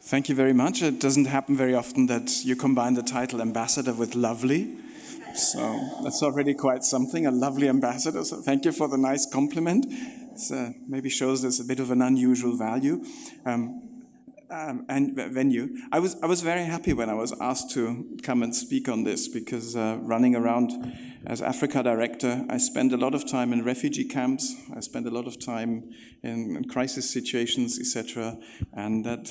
Thank you very much. It doesn't happen very often that you combine the title ambassador with lovely. So that's already quite something, a lovely ambassador. So thank you for the nice compliment. It maybe shows there's a bit of an unusual value. And venue. I was very happy when I was asked to come and speak on this because running around as Africa director, I spend a lot of time in refugee camps. I spend a lot of time in crisis situations, etc. And that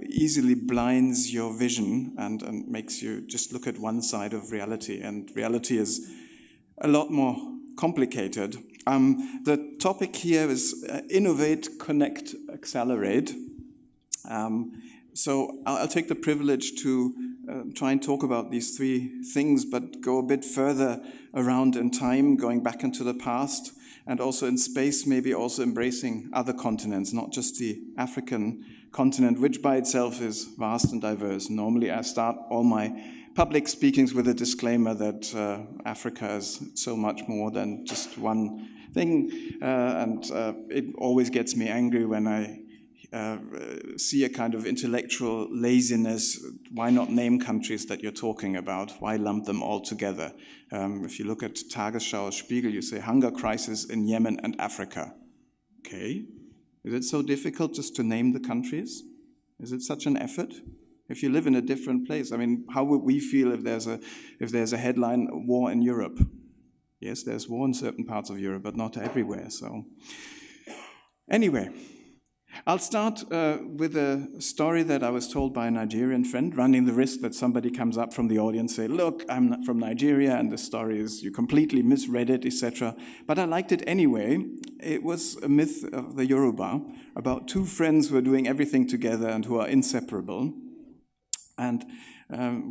easily blinds your vision and makes you just look at one side of reality. And reality is a lot more complicated. The topic here is innovate, connect, accelerate. So I'll take the privilege to try and talk about these three things, but go a bit further around in time, going back into the past, and also in space, maybe also embracing other continents, not just the African continent, which by itself is vast and diverse. Normally I start all my public speakings with a disclaimer that Africa is so much more than just one thing, and it always gets me angry when I see a kind of intellectual laziness. Why not name countries that you're talking about? Why lump them all together? If you look at Tagesschau, Spiegel, you say hunger crisis in Yemen and Africa. Okay. Is it so difficult just to name the countries? Is it such an effort? If you live in a different place, I mean, how would we feel if there's a headline, war in Europe? Yes, there's war in certain parts of Europe, but not everywhere. So anyway, I'll start with a story that I was told by a Nigerian friend, running the risk that somebody comes up from the audience and say, look, I'm not from Nigeria, and the story is you completely misread it, etc. But I liked it anyway. It was a myth of the Yoruba about two friends who are doing everything together and who are inseparable. And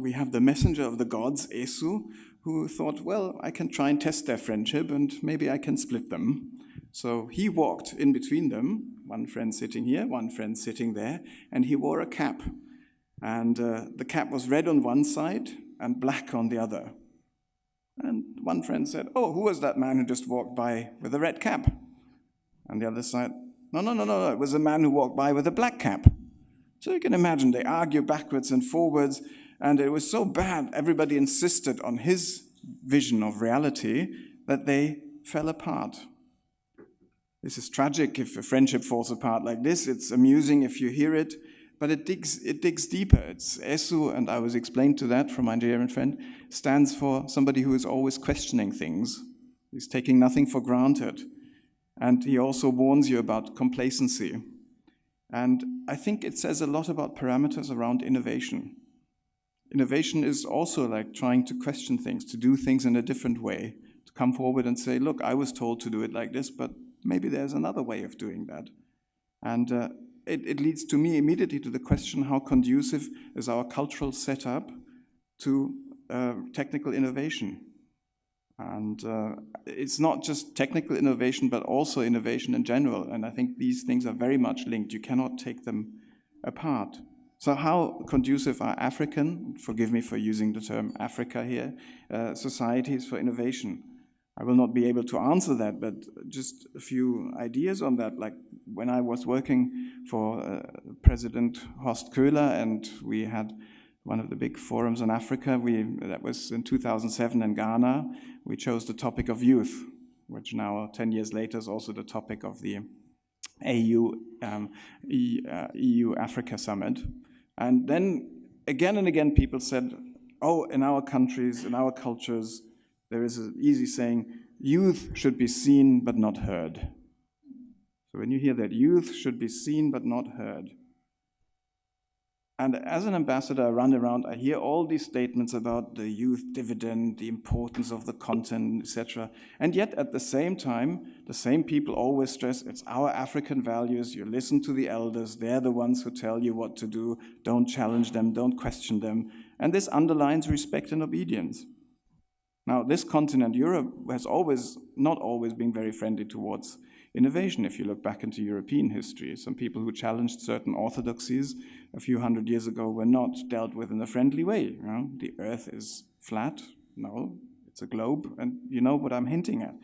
we have the messenger of the gods, Esu, who thought, well, I can try and test their friendship and maybe I can split them. So he walked in between them, one friend sitting here, one friend sitting there, and he wore a cap. And the cap was red on one side and black on the other. And one friend said, oh, who was that man who just walked by with a red cap? And the other side, no, it was a man who walked by with a black cap. So you can imagine they argue backwards and forwards, and it was so bad, everybody insisted on his vision of reality that they fell apart. This is tragic if a friendship falls apart like this. It's amusing if you hear it, but it digs deeper. It's Esu, and I was explained to that from my Nigerian friend, stands for somebody who is always questioning things. He's taking nothing for granted. And he also warns you about complacency. And I think it says a lot about parameters around innovation. Innovation is also like trying to question things, to do things in a different way, to come forward and say, look, I was told to do it like this, but maybe there's another way of doing that. And it leads to me immediately to the question, how conducive is our cultural setup to technical innovation? And it's not just technical innovation, but also innovation in general. And I think these things are very much linked. You cannot take them apart. So how conducive are African, forgive me for using the term Africa here, societies for innovation? I will not be able to answer that, but just a few ideas on that. Like when I was working for President Horst Köhler, and we had one of the big forums on Africa, that was in 2007 in Ghana, we chose the topic of youth, which now 10 years later is also the topic of the EU-Africa Summit. And then again and again people said, oh, in our countries, in our cultures, there is an easy saying, youth should be seen but not heard. So when you hear that, youth should be seen but not heard. And as an ambassador, I run around, I hear all these statements about the youth dividend, the importance of the content, etc. And yet at the same time, the same people always stress, it's our African values, you listen to the elders, they're the ones who tell you what to do, don't challenge them, don't question them. And this underlines respect and obedience. Now, this continent, Europe, has not always been very friendly towards innovation. If you look back into European history, some people who challenged certain orthodoxies a few hundred years ago were not dealt with in a friendly way. You know, the earth is flat. No, it's a globe, and you know what I'm hinting at.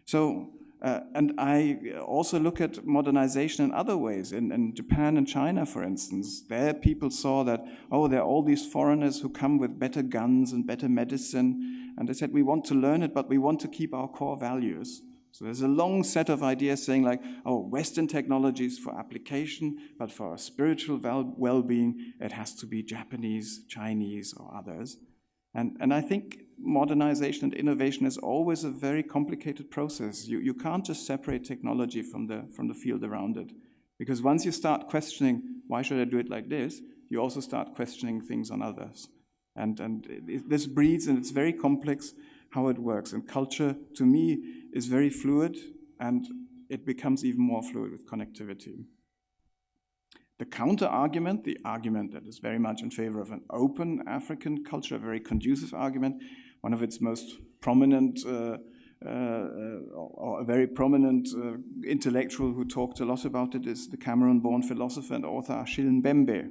So And I also look at modernization in other ways. In Japan and China, for instance, there people saw that, oh, there are all these foreigners who come with better guns and better medicine. And they said, we want to learn it, but we want to keep our core values. So there's a long set of ideas saying like, oh, Western technologies for application, but for our spiritual well-being, it has to be Japanese, Chinese, or others. And I think modernization and innovation is always a very complicated process. You can't just separate technology from the field around it. Because once you start questioning, why should I do it like this, you also start questioning things on others. And this breeds, and it's very complex how it works. And culture, to me, is very fluid, and it becomes even more fluid with connectivity. The counter-argument, the argument that is very much in favor of an open African culture, a very conducive argument, one of its most prominent, or a very prominent intellectual who talked a lot about it is the Cameroon-born philosopher and author Achille Mbembe.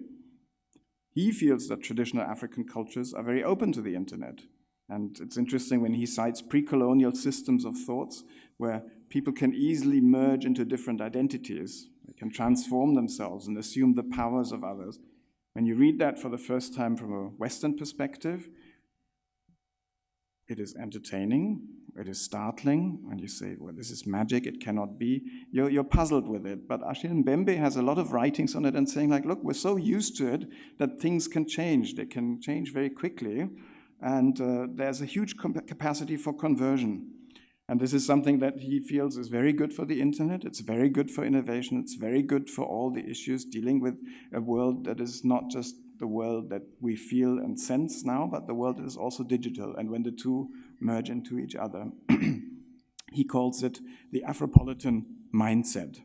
He feels that traditional African cultures are very open to the internet. And it's interesting when he cites pre-colonial systems of thoughts where people can easily merge into different identities. They can transform themselves and assume the powers of others. When you read that for the first time from a Western perspective, it is entertaining, it is startling, and you say, well, this is magic, it cannot be. You're puzzled with it. But Achille Mbembe has a lot of writings on it and saying, like, look, we're so used to it that things can change. They can change very quickly. And there's a huge capacity for conversion. And this is something that he feels is very good for the internet. It's very good for innovation. It's very good for all the issues dealing with a world that is not just the world that we feel and sense now, but the world that is also digital. And when the two merge into each other, he calls it the Afropolitan mindset.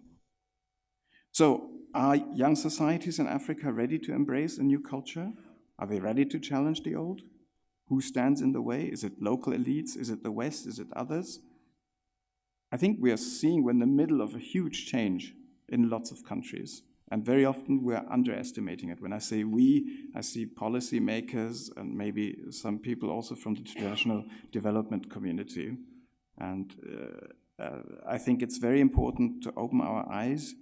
So are young societies in Africa ready to embrace a new culture? Are they ready to challenge the old? Who stands in the way? Is it local elites? Is it the West? Is it others? I think we are seeing we're in the middle of a huge change in lots of countries. And very often we are underestimating it. When I say we, I see policymakers and maybe some people also from the traditional development community. And I think it's very important to open our eyes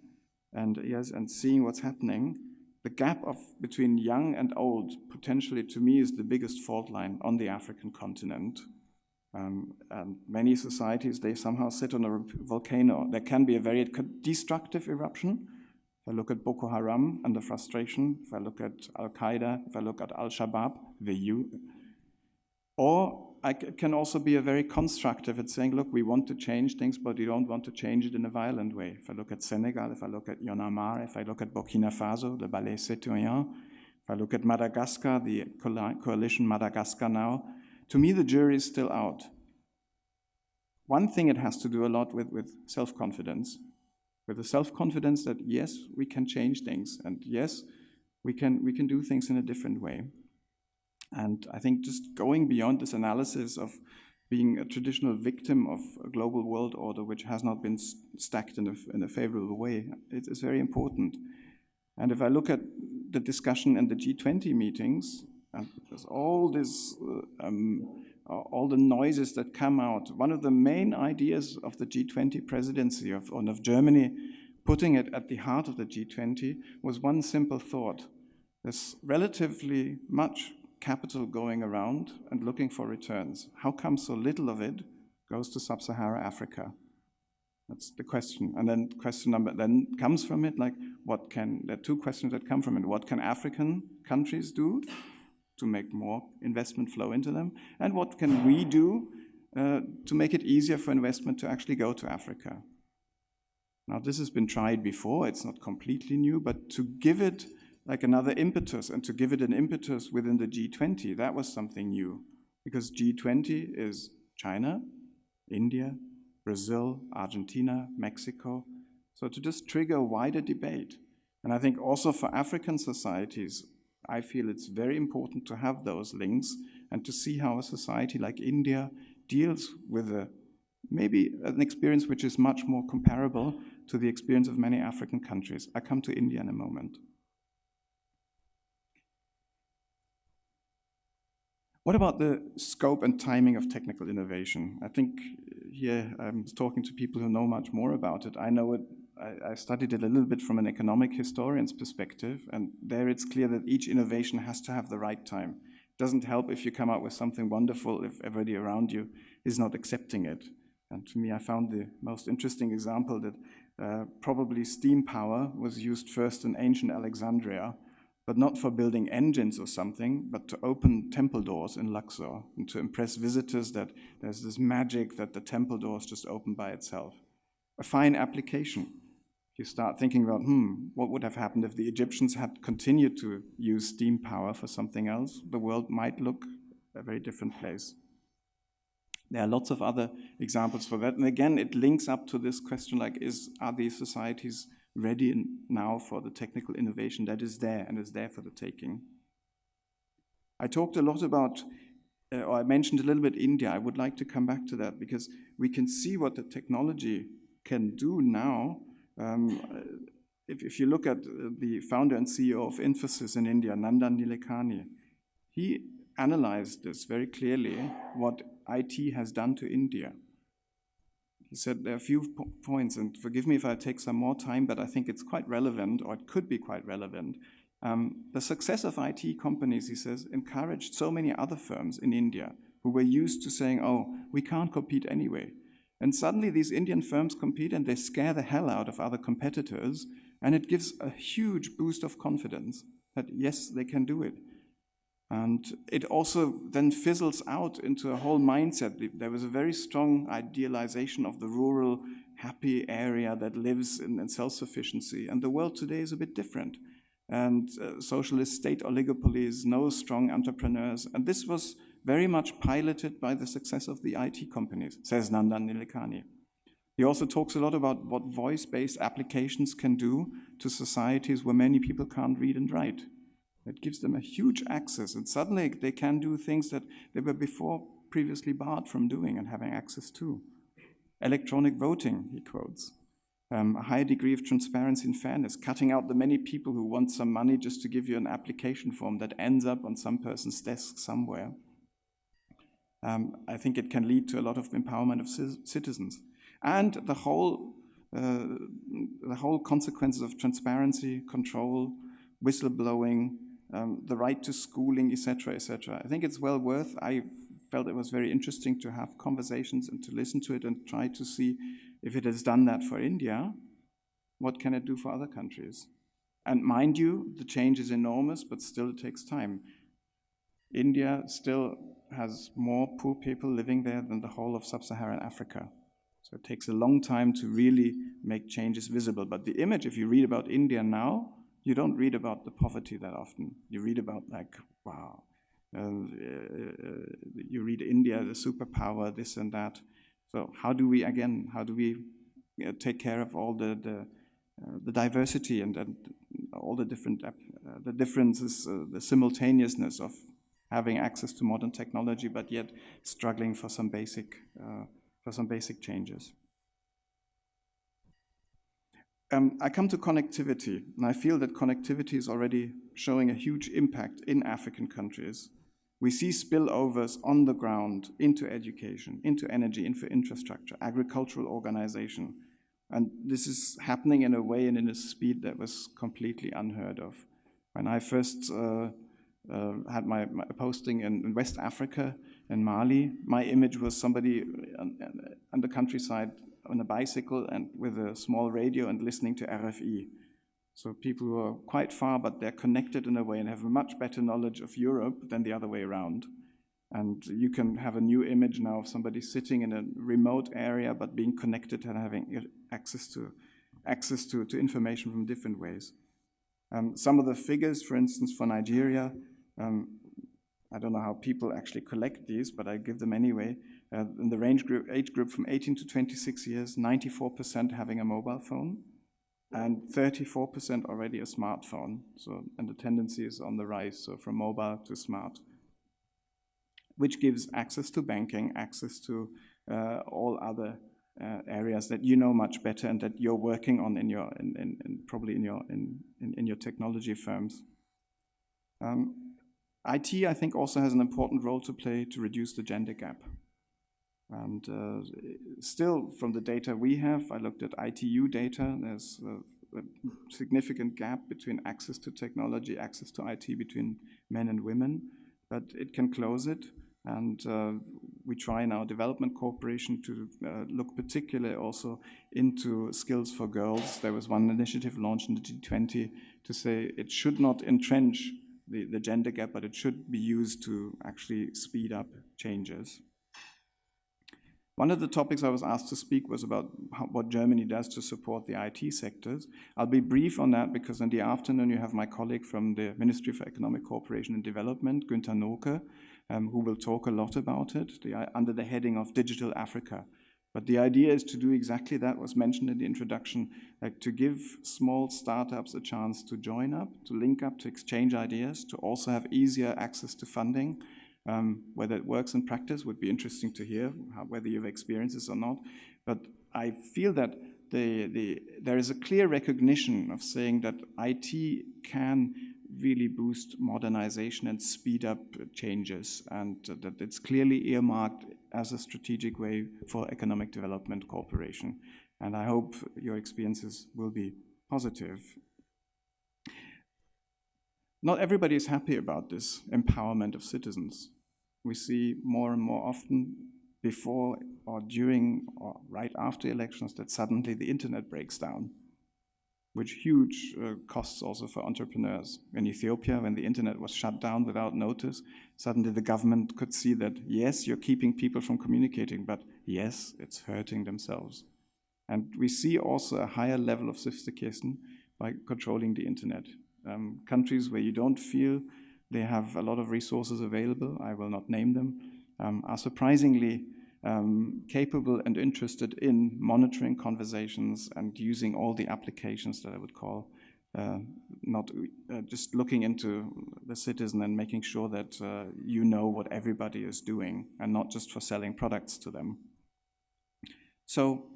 and seeing what's happening. The gap between young and old, potentially to me, is the biggest fault line on the African continent. And many societies, they somehow sit on a volcano. There can be a very destructive eruption. If I look at Boko Haram and the frustration, if I look at Al-Qaeda, if I look at Al-Shabaab, or it can also be a very constructive. It's saying, look, we want to change things, but we don't want to change it in a violent way. If I look at Senegal, if I look at Myanmar, if I look at Burkina Faso, the Ballet Citoyen, if I look at Madagascar, the coalition Madagascar Now, to me the jury is still out. One thing it has to do a lot with self-confidence. With the self-confidence that yes, we can change things, and yes, we can do things in a different way. And I think just going beyond this analysis of being a traditional victim of a global world order which has not been stacked in a favorable way, it is very important. And if I look at the discussion in the G20 meetings, and there's all this, all the noises that come out, one of the main ideas of the G20 presidency of Germany, putting it at the heart of the G20, was one simple thought. There's relatively much capital going around and looking for returns. How come so little of it goes to sub-Saharan Africa? That's the question. And then question number then comes from it, like there are two questions that come from it. What can African countries do to make more investment flow into them? And what can we do to make it easier for investment to actually go to Africa? Now, this has been tried before. It's not completely new, but to give it like another impetus, and to give it an impetus within the G20, that was something new. Because G20 is China, India, Brazil, Argentina, Mexico. So to just trigger a wider debate. And I think also for African societies, I feel it's very important to have those links and to see how a society like India deals with maybe an experience which is much more comparable to the experience of many African countries. I come to India in a moment. What about the scope and timing of technical innovation? I think here I'm talking to people who know much more about it. I know it. I studied it a little bit from an economic historian's perspective, and there it's clear that each innovation has to have the right time. It doesn't help if you come out with something wonderful if everybody around you is not accepting it. And to me, I found the most interesting example that probably steam power was used first in ancient Alexandria, but not for building engines or something, but to open temple doors in Luxor and to impress visitors that there's this magic that the temple doors just open by itself. A fine application. You start thinking about, what would have happened if the Egyptians had continued to use steam power for something else? The world might look a very different place. There are lots of other examples for that. And again, it links up to this question like, are these societies ready now for the technical innovation that is there and is there for the taking? I talked a lot about, or I mentioned a little bit India. I would like to come back to that because we can see what the technology can do now. If you look at the founder and CEO of Infosys in India, Nandan Nilekani, he analyzed this very clearly, what IT has done to India. He said there are a few points, and forgive me if I take some more time, but I think it's quite relevant, or it could be quite relevant. The success of IT companies, he says, encouraged so many other firms in India who were used to saying, oh, we can't compete anyway. And suddenly these Indian firms compete and they scare the hell out of other competitors, and it gives a huge boost of confidence that yes, they can do it. And it also then fizzles out into a whole mindset. There was a very strong idealization of the rural, happy area that lives in self-sufficiency. And the world today is a bit different. And socialist state oligopolies, no strong entrepreneurs. And this was very much piloted by the success of the IT companies, says Nandan Nilekani. He also talks a lot about what voice-based applications can do to societies where many people can't read and write. It gives them a huge access, and suddenly they can do things that they were before previously barred from doing and having access to. Electronic voting, he quotes. A higher degree of transparency and fairness, cutting out the many people who want some money just to give you an application form that ends up on some person's desk somewhere. I think it can lead to a lot of empowerment of citizens. And the whole consequences of transparency, control, whistleblowing, the right to schooling, etc., etc. I think it's well worth. I felt it was very interesting to have conversations and to listen to it and try to see if it has done that for India, what can it do for other countries? And mind you, the change is enormous, but still it takes time. India still has more poor people living there than the whole of sub-Saharan Africa. So it takes a long time to really make changes visible. But the image, if you read about India now, you don't read about the poverty that often. You read about like, wow. You read India, the superpower, this and that. So how do we take care of all the diversity and all the different the differences, the simultaneousness of having access to modern technology, but yet struggling for some basic changes. I come to connectivity, and I feel that connectivity is already showing a huge impact in African countries. We see spillovers on the ground into education, into energy, into infrastructure, agricultural organization. And this is happening in a way and in a speed that was completely unheard of. When I first had my posting in West Africa, in Mali, my image was somebody on the countryside on a bicycle and with a small radio and listening to RFE. So people who are quite far, but they're connected in a way and have a much better knowledge of Europe than the other way around. And you can have a new image now of somebody sitting in a remote area, but being connected and having access to information from different ways. Some of the figures, for instance, for Nigeria, I don't know how people actually collect these, but I give them anyway. In the age group from 18 to 26 years, 94% having a mobile phone, and 34% already a smartphone. So, and the tendency is on the rise, so from mobile to smart, which gives access to banking, access to all other areas that you know much better and that you're working on probably in your technology firms. IT, I think, also has an important role to play to reduce the gender gap. And still, from the data we have, I looked at ITU data, there's a significant gap between access to technology, access to IT between men and women, but it can close it. And we try in our development cooperation to look particularly also into skills for girls. There was one initiative launched in the G20 to say it should not entrench the gender gap, but it should be used to actually speed up changes. One of the topics I was asked to speak was about what Germany does to support the IT sectors. I'll be brief on that because in the afternoon you have my colleague from the Ministry for Economic Cooperation and Development, Günther Noke, who will talk a lot about it under the heading of Digital Africa. But the idea is to do exactly that, was mentioned in the introduction, like to give small startups a chance to join up, to link up, to exchange ideas, to also have easier access to funding. Whether it works in practice would be interesting to hear, whether you have experiences or not. But I feel that there is a clear recognition of saying that IT can really boost modernization and speed up changes, and that it's clearly earmarked as a strategic way for economic development cooperation. And I hope your experiences will be positive. Not everybody is happy about this empowerment of citizens. We see more and more often before or during or right after elections that suddenly the internet breaks down, which huge costs also for entrepreneurs. In Ethiopia, when the internet was shut down without notice, suddenly the government could see that, yes, you're keeping people from communicating, but yes, it's hurting themselves. And we see also a higher level of sophistication by controlling the internet. Countries where you don't feel they have a lot of resources available, I will not name them, are surprisingly capable and interested in monitoring conversations and using all the applications that I would call not just looking into the citizen and making sure that you know what everybody is doing and not just for selling products to them. So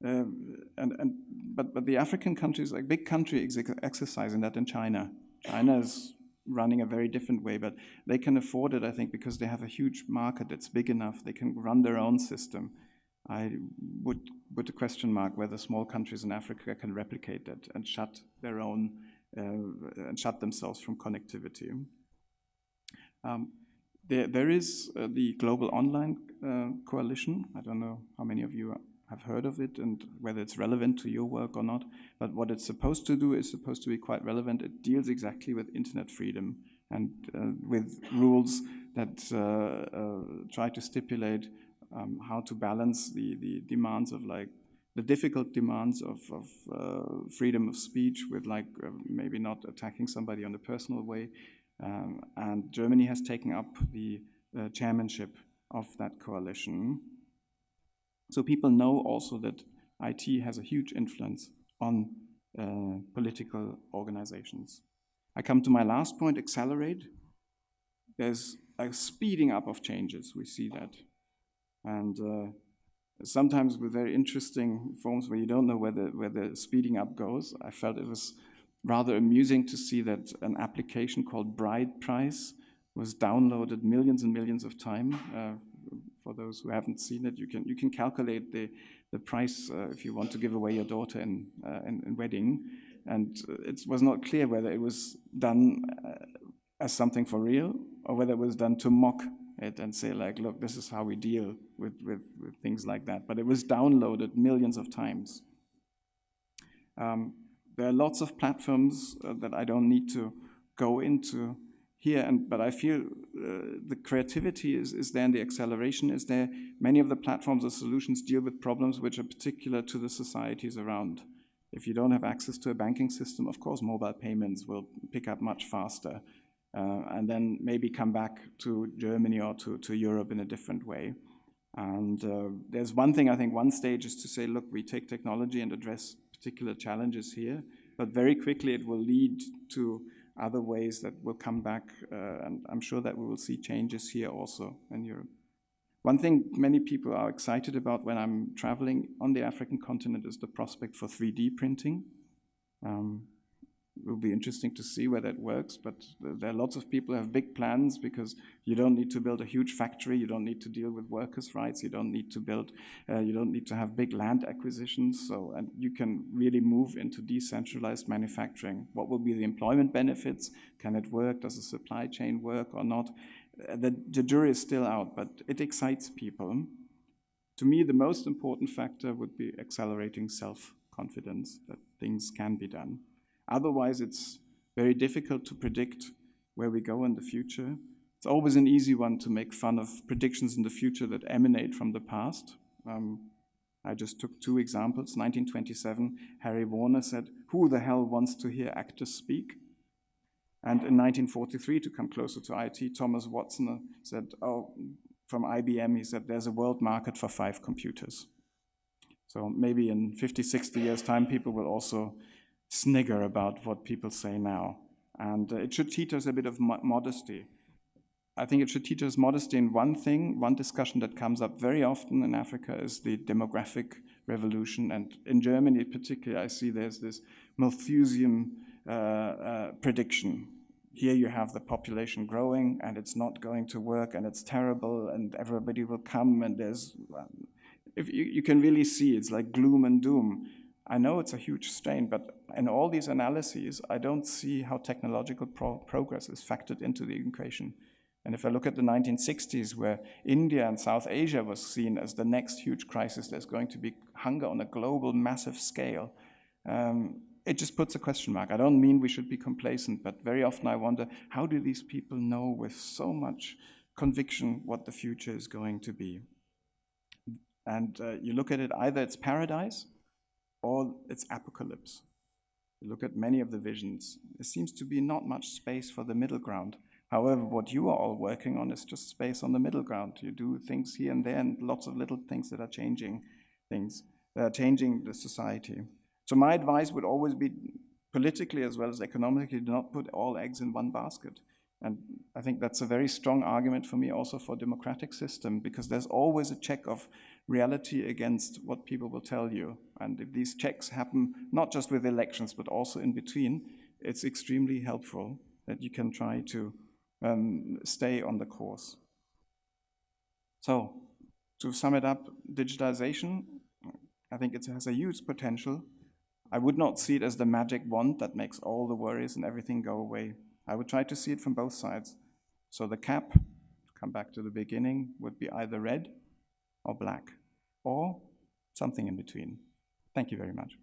but the African countries, like big country exercising that in China. China is running a very different way, but they can afford it, I think, because they have a huge market that's big enough. They can run their own system. I would put a question mark whether small countries in Africa can replicate that and shut their own and shut themselves from connectivity. There is the Global Online Coalition. I don't know how many of you have heard of it and whether it's relevant to your work or not, but what it's supposed to do is supposed to be quite relevant. It deals exactly with internet freedom and with rules that try to stipulate how to balance the demands of the difficult demands of freedom of speech with maybe not attacking somebody on a personal way. And Germany has taken up the chairmanship of that coalition. So people know also that IT has a huge influence on political organizations. I come to my last point, accelerate. There's a speeding up of changes, we see that. And sometimes with very interesting forms where you don't know where the speeding up goes. I felt it was rather amusing to see that an application called Brideprice was downloaded millions and millions of times. For those who haven't seen it, you can calculate the price if you want to give away your daughter in wedding, and it was not clear whether it was done as something for real or whether it was done to mock it and say look, this is how we deal with things like that. But it was downloaded millions of times. There are lots of platforms that I don't need to go into here, but I feel the creativity is there and the acceleration is there. Many of the platforms or solutions deal with problems which are particular to the societies around. If you don't have access to a banking system, of course, mobile payments will pick up much faster and then maybe come back to Germany or to Europe in a different way. And there's one thing, I think one stage is to say, look, we take technology and address particular challenges here, but very quickly it will lead to other ways that will come back, and I'm sure that we will see changes here also in Europe. One thing many people are excited about when I'm traveling on the African continent is the prospect for 3D printing. It will be interesting to see whether it works, but there are lots of people who have big plans because you don't need to build a huge factory, you don't need to deal with workers' rights, you don't need to build, you don't need to have big land acquisitions, and you can really move into decentralized manufacturing. What will be the employment benefits? Can it work? Does the supply chain work or not? The jury is still out, but it excites people. To me, the most important factor would be accelerating self-confidence that things can be done. Otherwise, it's very difficult to predict where we go in the future. It's always an easy one to make fun of predictions in the future that emanate from the past. I just took 2 examples. 1927, Harry Warner said, "Who the hell wants to hear actors speak?" And in 1943, to come closer to IT, Thomas Watson said, from IBM, he said, "There's a world market for 5 computers." So maybe in 50, 60 years' time, people will also snigger about what people say now. And it should teach us a bit of modesty. I think it should teach us modesty in one thing. One discussion that comes up very often in Africa is the demographic revolution. And in Germany particularly, I see there's this Malthusian prediction. Here you have the population growing, and it's not going to work, and it's terrible, and everybody will come, and if you can really see it's like gloom and doom. I know it's a huge strain, but in all these analyses, I don't see how technological progress is factored into the equation. And if I look at the 1960s, where India and South Asia was seen as the next huge crisis, there's going to be hunger on a global, massive scale, it just puts a question mark. I don't mean we should be complacent, but very often I wonder, how do these people know with so much conviction what the future is going to be? And you look at it, either it's paradise or it's apocalypse. You look at many of the visions, there seems to be not much space for the middle ground. However, what you are all working on is just space on the middle ground. You do things here and there, and lots of little things that are changing things, that are changing the society. So my advice would always be, politically as well as economically, do not put all eggs in one basket. And I think that's a very strong argument for me also for democratic system, because there's always a check of reality against what people will tell you. And if these checks happen, not just with elections, but also in between, it's extremely helpful that you can try to stay on the course. So, to sum it up, digitalization, I think it has a huge potential. I would not see it as the magic wand that makes all the worries and everything go away. I would try to see it from both sides. So the cap, to come back to the beginning, would be either red or black, or something in between. Thank you very much.